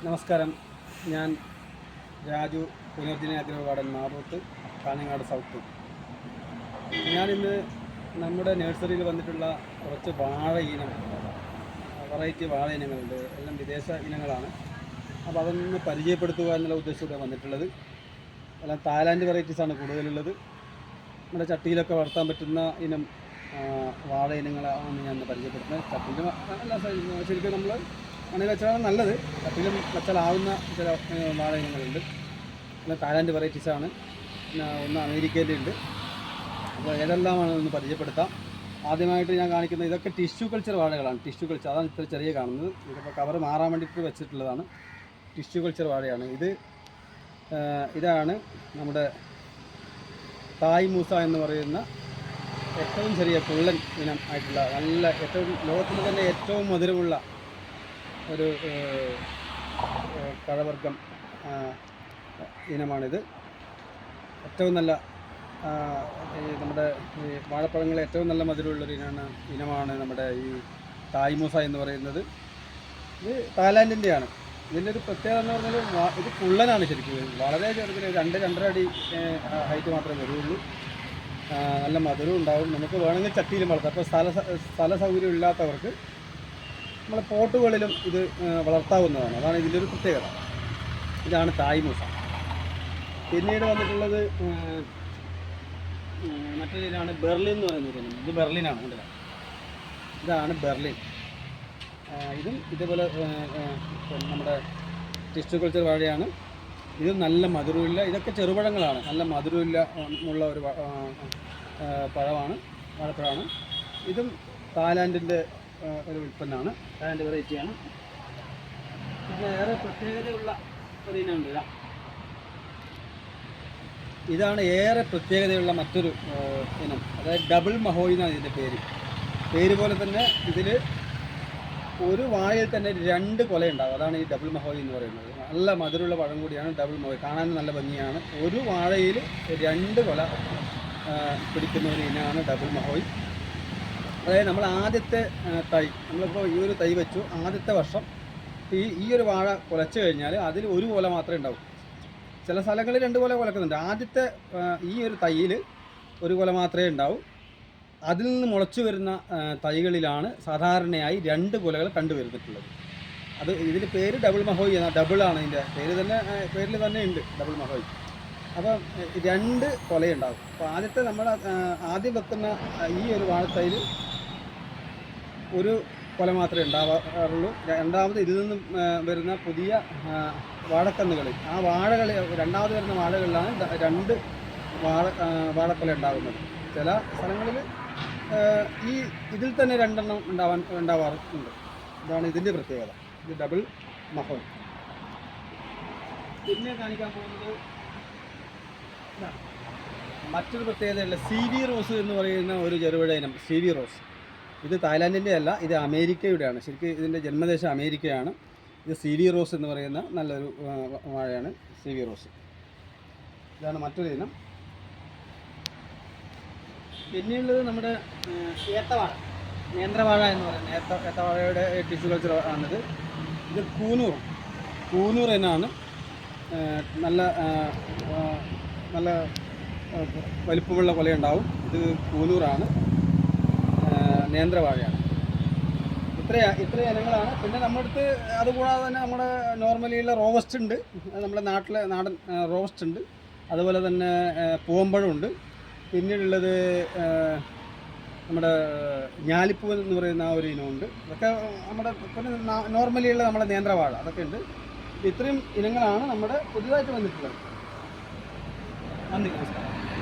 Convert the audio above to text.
നമസ്കാരം. ഞാൻ രാജു, പുനർജനി അഗ്രഹവാടൻ, മാറൂത്ത്, കാഞ്ഞങ്ങാട് സൗത്ത്. ഞാനിന്ന് നമ്മുടെ നഴ്സറിയിൽ വന്നിട്ടുള്ള കുറച്ച് വാഴ ഇനം, വെറൈറ്റി വാഴ ഇനങ്ങളുണ്ട്. എല്ലാം വിദേശ ഇനങ്ങളാണ്. അപ്പോൾ അതൊന്ന് പരിചയപ്പെടുത്തുക എന്നുള്ള ഉദ്ദേശത്തോടെ വന്നിട്ടുള്ളത്. എല്ലാം തായ്ലാൻഡ് വെറൈറ്റീസാണ് കൂടുതലുള്ളത്. നമ്മുടെ ചട്ടിയിലൊക്കെ വളർത്താൻ പറ്റുന്ന ഇനം വാഴ ഇനങ്ങളാണ് ഞാൻ പരിചയപ്പെടുത്തുന്നത്. ചട്ടിയിൽ അല്ല, ശരിക്കും നമ്മൾ മണ്ണിൽ വെച്ചാൽ നല്ലത്. ചട്ടിയിലും വെച്ചാലാവുന്ന ചില വാഴ ഇനങ്ങളുണ്ട്. പിന്നെ തായ്ലാൻഡ് വെറൈറ്റീസാണ്. പിന്നെ ഒന്ന് അമേരിക്കയിലെ ഉണ്ട്. അപ്പോൾ ഏതെല്ലാമാണ് ഒന്ന് പരിചയപ്പെടുത്താം. ആദ്യമായിട്ട് ഞാൻ കാണിക്കുന്നത് ഇതൊക്കെ ടിഷ്യൂ കൾച്ചർ വാഴകളാണ്. ടിഷ്യൂ കൾച്ചർ, അതാണ് ഇത്ര ചെറിയ കാണുന്നത്. ഇതിപ്പോൾ കവർ മാറാൻ വേണ്ടിയിട്ട് വെച്ചിട്ടുള്ളതാണ്. ടിഷ്യൂ കൾച്ചർ വാഴയാണ് ഇത്. ഇതാണ് നമ്മുടെ തായ് മൂസ എന്ന് പറയുന്ന ഏറ്റവും ചെറിയ കുള്ളൻ ഇനം ആയിട്ടുള്ള നല്ല ഏറ്റവും ലോകത്തിൽ തന്നെ ഏറ്റവും മധുരമുള്ള ഒരു പഴവർഗ്ഗം ഇനമാണിത്. ഏറ്റവും നല്ല നമ്മുടെ ഈ വാഴപ്പഴങ്ങൾ ഏറ്റവും നല്ല മധുരമുള്ളൊരു ഇനമാണ് നമ്മുടെ ഈ തായ് മൂസ എന്ന് പറയുന്നത്. ഇത് തായ്ലാൻഡിൻ്റെയാണ്. ഇതിൻ്റെ ഒരു പ്രത്യേകത എന്ന് പറഞ്ഞാൽ ഇത് കുള്ളനാണ്. ശരിക്കും വളരെ ചെറുതിൽ 2-2.5 അടി ഹൈറ്റ് മാത്രമേ വരുള്ളൂ. നല്ല മധുരവും ഉണ്ടാവും. നമുക്ക് വേണമെങ്കിൽ ചട്ടിയിലും വളർത്താം. അപ്പോൾ സ്ഥല സൗകര്യം ഇല്ലാത്തവർക്ക് നമ്മളെ പോട്ടുകളിലും ഇത് വളർത്താവുന്നതാണ്. അതാണ് ഇതിൻ്റെ ഒരു പ്രത്യേകത. ഇതാണ് തായ് മൂസ. പിന്നീട് വന്നിട്ടുള്ളത് മറ്റൊരു ഇതാണ് ബെർലിൻ എന്ന് പറയുന്നത്. ഇത് ബെർലിനാണ്. ഇതാണ് ബെർലിൻ. ഇതും ഇതേപോലെ നമ്മുടെ ടിഷ്യൂ കൾച്ചർ വാഴയാണ്. ഇതും നല്ല മധുരമില്ല. ഇതൊക്കെ ചെറുപഴങ്ങളാണ്. നല്ല മധുരമില്ല ഉള്ള ഒരു പഴമാണ്, വാഴപ്പഴമാണ്. ഇതും തായ്ലാൻഡിൻ്റെ ഒരു ഉൽപ്പന്നമാണ്. തായ്ലാൻഡ് വെറൈറ്റിയാണ്. പിന്നെ ഏറെ പ്രത്യേകതയുള്ള ഒരു ഇനമുണ്ട്. ഇതാണ് ഏറെ പ്രത്യേകതയുള്ള മറ്റൊരു ഇനം. അതായത് ഡബിൾ മഹോയ് എന്നാണ് ഇതിൻ്റെ പേര് പോലെ തന്നെ ഇതിൽ ഒരു വാഴയിൽ തന്നെ 2 കൊല ഉണ്ടാകും. അതാണ് ഈ ഡബിൾ മഹോയ് എന്ന് പറയുന്നത്. നല്ല മധുരമുള്ള പഴം കൂടിയാണ് ഡബിൾ മഹോയ്. കാണാൻ നല്ല ഭംഗിയാണ്. ഒരു വാഴയിൽ 2 കൊല പിടിക്കുന്ന ഒരു ഇനമാണ് ഡബിൾ മഹോയ്. അതായത് നമ്മൾ ആദ്യത്തെ തൈ, നമ്മളിപ്പോൾ ഈ ഒരു തൈ വെച്ചു, ആദ്യത്തെ വർഷം ഈ ഒരു വാഴ കുലച്ചു കഴിഞ്ഞാൽ അതിൽ 1 കൊല മാത്രമേ ഉണ്ടാവൂ. ചില സ്ഥലങ്ങളിൽ 2 കൊല കുലക്കുന്നുണ്ട്. ആദ്യത്തെ ഈ ഒരു തൈയിൽ 1 കൊല മാത്രമേ ഉണ്ടാവൂ. അതിൽ നിന്ന് മുളച്ചു വരുന്ന തൈകളിലാണ് സാധാരണയായി 2 കൊലകൾ കണ്ടുവരുന്നിട്ടുള്ളത്. അത് ഇതിൻ്റെ പേര് ഡബിൾ മഹോയ് എന്ന, ഡബിളാണ് ഇതിൻ്റെ പേരിൽ തന്നെ ഉണ്ട് ഡബിൾ മഹോയ്. അപ്പം 2 കൊലയുണ്ടാകും. അപ്പോൾ ആദ്യത്തെ നമ്മൾ ആദ്യം വെക്കുന്ന ഈ ഒരു വാഴത്തൈയിൽ 1 കൊല മാത്രമേ ഉണ്ടാവാറുള്ളൂ. രണ്ടാമത് ഇതിൽ നിന്നും വരുന്ന പുതിയ വാഴക്കന്നുകളിൽ രണ്ടാമത് വരുന്ന വാഴകളിലാണ് 2 വാഴക്കൊല ഉണ്ടാകുന്നത്. ചില സ്ഥലങ്ങളിൽ ഇതിൽ തന്നെ 2 എണ്ണം ഉണ്ടാവാറുണ്ട്. ഇതാണ് ഇതിൻ്റെ പ്രത്യേകത. ഇത് ഡബിൾ മഹോയ്. പിന്നെ കാണിക്കാൻ പോകുന്നത് മറ്റൊരു പ്രത്യേകതയുള്ള സീവി റോസ് എന്ന് പറയുന്ന ഒരു ചെറുപഴ ഇനം. സീവി റോസ് ഇത് തായ്ലാൻഡിൻ്റെ അല്ല, ഇത് അമേരിക്കയുടെയാണ്. ശരിക്കും ഇതിൻ്റെ ജന്മദേശം അമേരിക്കയാണ്. ഇത് സീവി റോസ് എന്ന് പറയുന്ന നല്ലൊരു വാഴയാണ് സീവി റോസ്. ഇതാണ് മറ്റൊരു ഇനം. പിന്നെയുള്ളത് നമ്മുടെ ഏത്തവാഴ, നേന്ത്രവാഴ എന്ന് പറയുന്നത്. ഏത്തവാഴയുടെ ടിഷ്യൂ കൾച്ചർ ആണിത്. ഇത് കൂനൂർ എന്നാണ്. നല്ല വലിപ്പമുള്ള കൊലയുണ്ടാവും. ഇത് കൂനൂറാണ്, നേന്ത്രവാഴയാണ്. ഇത്ര ഇനങ്ങളാണ്. പിന്നെ നമ്മുടെ അടുത്ത് അതുകൂടാതെ തന്നെ നമ്മുടെ നോർമലിയുള്ള റോബസ്റ്റ് ഉണ്ട്. നമ്മുടെ നാടൻ റോബസ്റ്റ് ഉണ്ട്. അതുപോലെ തന്നെ പൂവമ്പഴമുണ്ട്. പിന്നീടുള്ളത് നമ്മുടെ ഞാലിപ്പൂ എന്ന് പറയുന്ന ആ ഒരു ഇനമുണ്ട്. അതൊക്കെ നമ്മുടെ പിന്നെ നോർമലിയുള്ള നമ്മുടെ നേന്ത്രവാഴ അതൊക്കെ ഉണ്ട്. ഇത്രയും ഇനങ്ങളാണ് നമ്മുടെ പുതിയതായിട്ട് വന്നിട്ടുള്ളത്. നന്ദി, നമസ്കാരം.